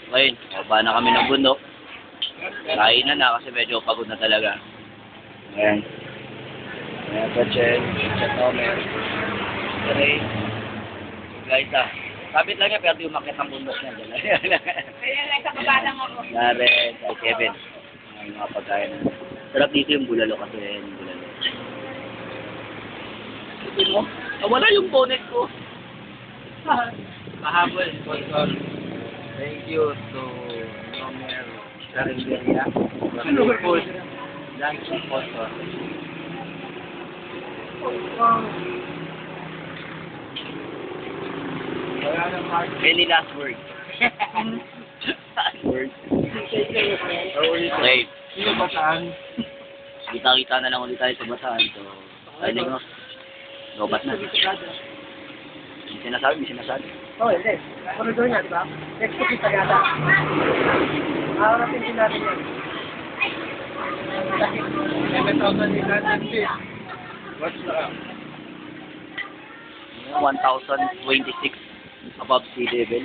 Ngayon, baba na kami ng bundok. Kainan na kasi medyo pagod na talaga. Ayan. Ayan po, Chen. Chen Nomer. Okay. Guys, sabit lang yan, pero di umakit ang bundok niya. Kaya lang sa baba lang ako. Naren, kay Kevin. Ay, mga pagkain na. Sarap dito yung bulalo kasi yung bulalo. Ito mo? Wala yung bonnet ko. Mahabol, sponsor. Thank you to Nomer Carinderia. Food. Lunch sponsor. Any last word? Last word? Okay. Sino ba saan? Kita-kita na lang ulit tayo sa basahan. So, ayun mo. Lobat na. May sinasabi. Oh, hindi. Corridor niya, di ba? Next to kita yata. Haharapin din natin yan. 7,800 What's up? 1,026 above sea level.